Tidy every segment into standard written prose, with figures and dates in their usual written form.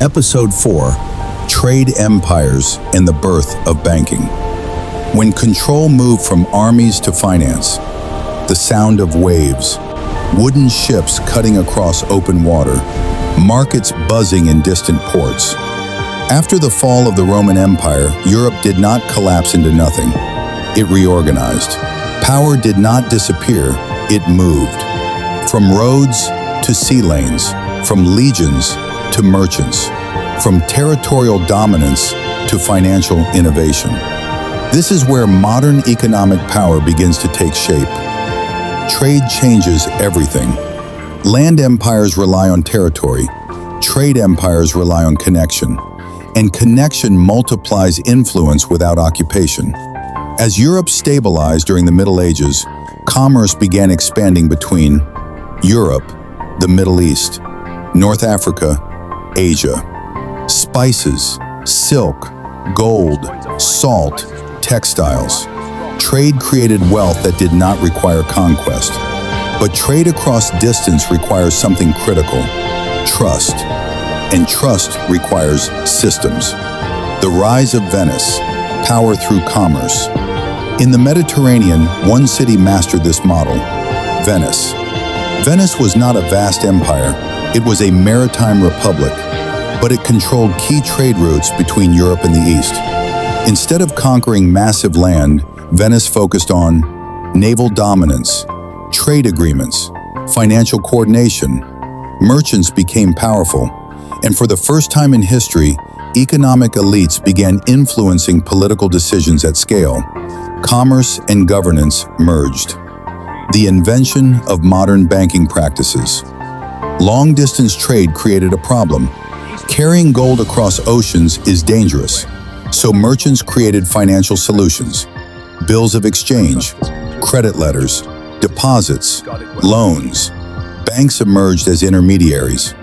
Episode 4: Trade Empires and the Birth of Banking. When control moved from armies to finance, the sound of waves, wooden ships cutting across open water, markets buzzing in distant ports. After the fall of the Roman Empire, Europe did not collapse into nothing. It reorganized. Power did not disappear, it moved. From roads to sea lanes, from legions to merchants, from territorial dominance to financial innovation. This is where modern economic power begins to take shape. Trade changes everything. Land empires rely on territory. Trade empires rely on connection. And connection multiplies influence without occupation. As Europe stabilized during the Middle Ages, commerce began expanding between Europe, the Middle East, North Africa, Asia. Spices, silk, gold, salt, textiles. Trade created wealth that did not require conquest. But trade across distance requires something critical: trust. And trust requires systems. The rise of Venice, power through commerce. In the Mediterranean, one city mastered this model: Venice. Venice was not a vast empire, it was a maritime republic, but it controlled key trade routes between Europe and the East. Instead of conquering massive land, Venice focused on naval dominance, trade agreements, financial coordination. Merchants became powerful, and for the first time in history, economic elites began influencing political decisions at scale. Commerce and governance merged. The invention of modern banking practices. Long-distance trade created a problem. Carrying gold across oceans is dangerous, so merchants created financial solutions: bills of exchange, credit letters, deposits, loans. Banks emerged as intermediaries.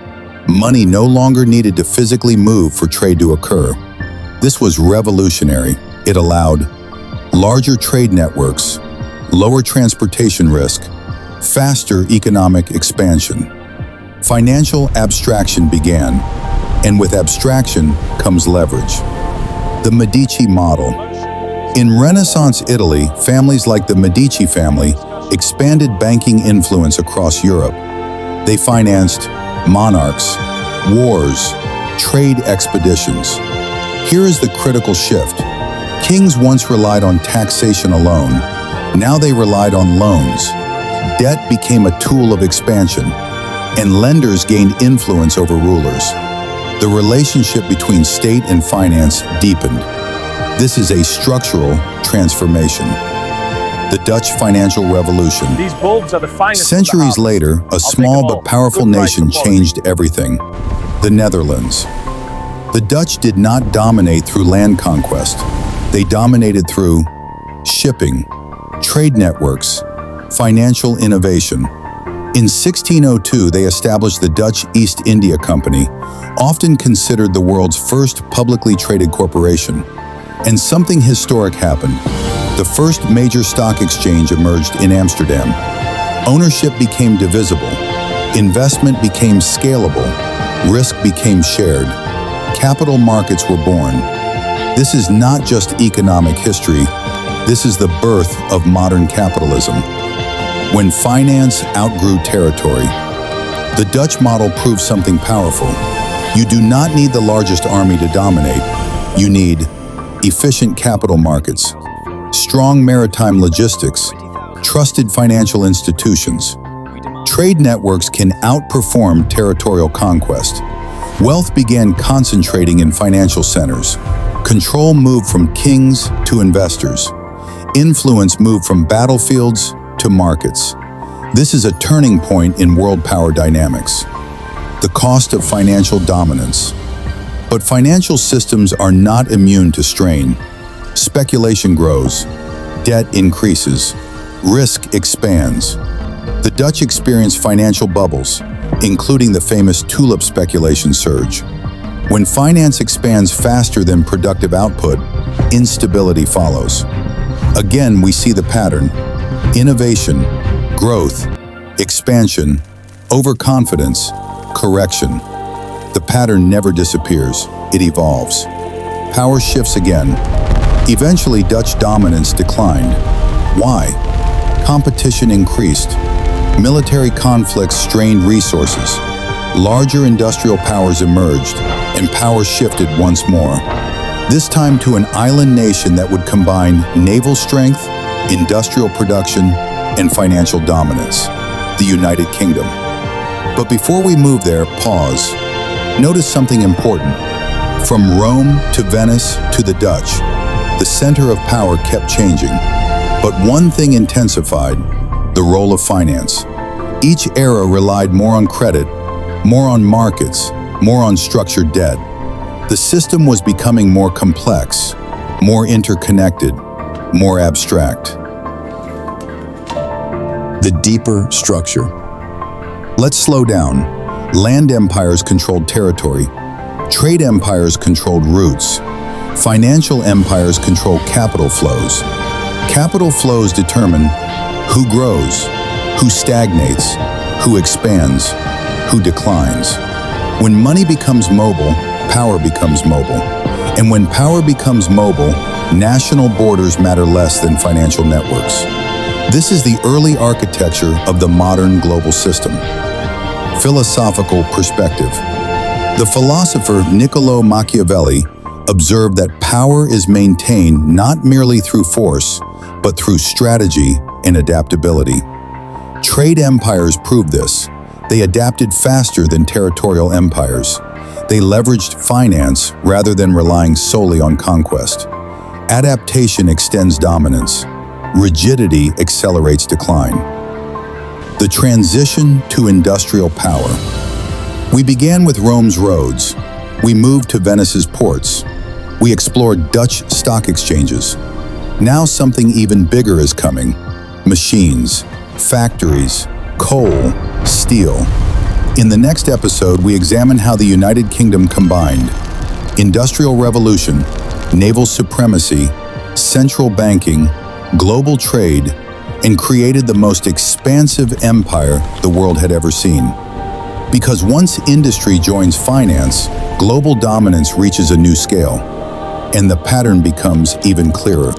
Money no longer needed to physically move for trade to occur. This was revolutionary. It allowed larger trade networks, lower transportation risk, faster economic expansion. Financial abstraction began, and with abstraction comes leverage. The Medici model. In Renaissance Italy, families like the Medici family expanded banking influence across Europe. They financed monarchs, wars, trade expeditions. Here is the critical shift. Kings once relied on taxation alone. Now they relied on loans. Debt became a tool of expansion, and lenders gained influence over rulers. The relationship between state and finance deepened. This is a structural transformation. The Dutch financial revolution. These bulbs are the finest. Centuries later, a small but powerful nation changed everything: the Netherlands. The Dutch did not dominate through land conquest. They dominated through shipping, trade networks, financial innovation. In 1602, they established the Dutch East India Company, often considered the world's first publicly traded corporation. And something historic happened. The first major stock exchange emerged in Amsterdam. Ownership became divisible. Investment became scalable. Risk became shared. Capital markets were born. This is not just economic history. This is the birth of modern capitalism. When finance outgrew territory, the Dutch model proved something powerful. You do not need the largest army to dominate. You need efficient capital markets, strong maritime logistics, trusted financial institutions. Trade networks can outperform territorial conquest. Wealth began concentrating in financial centers. Control moved from kings to investors. Influence moved from battlefields to markets. This is a turning point in world power dynamics. The cost of financial dominance. But financial systems are not immune to strain. Speculation grows. Debt increases. Risk expands. The Dutch experienced financial bubbles, including the famous tulip speculation surge. When finance expands faster than productive output, instability follows. Again, we see the pattern: innovation, growth, expansion, overconfidence, correction. The pattern never disappears, it evolves. Power shifts again. Eventually, Dutch dominance declined. Why? Competition increased. Military conflicts strained resources. Larger industrial powers emerged, and power shifted once more. This time to an island nation that would combine naval strength, industrial production, and financial dominance, the United Kingdom. But before we move there, pause. Notice something important. From Rome to Venice to the Dutch, the center of power kept changing. But one thing intensified: the role of finance. Each era relied more on credit, more on markets, more on structured debt. The system was becoming more complex, more interconnected, more abstract. The deeper structure. Let's slow down. Land empires controlled territory. Trade empires controlled routes. Financial empires controlled capital flows. Capital flows determine who grows, who stagnates, who expands, who declines. When money becomes mobile, power becomes mobile. And when power becomes mobile, national borders matter less than financial networks. This is the early architecture of the modern global system. Philosophical perspective. The philosopher Niccolò Machiavelli observed that power is maintained not merely through force, but through strategy and adaptability. Trade empires proved this. They adapted faster than territorial empires. They leveraged finance rather than relying solely on conquest. Adaptation extends dominance. Rigidity accelerates decline. The transition to industrial power. We began with Rome's roads. We moved to Venice's ports. We explored Dutch stock exchanges. Now something even bigger is coming. Machines, factories, coal, steel. In the next episode, we examine how the United Kingdom combined industrial revolution, naval supremacy, central banking, global trade, and created the most expansive empire the world had ever seen. Because once industry joins finance, global dominance reaches a new scale, and the pattern becomes even clearer.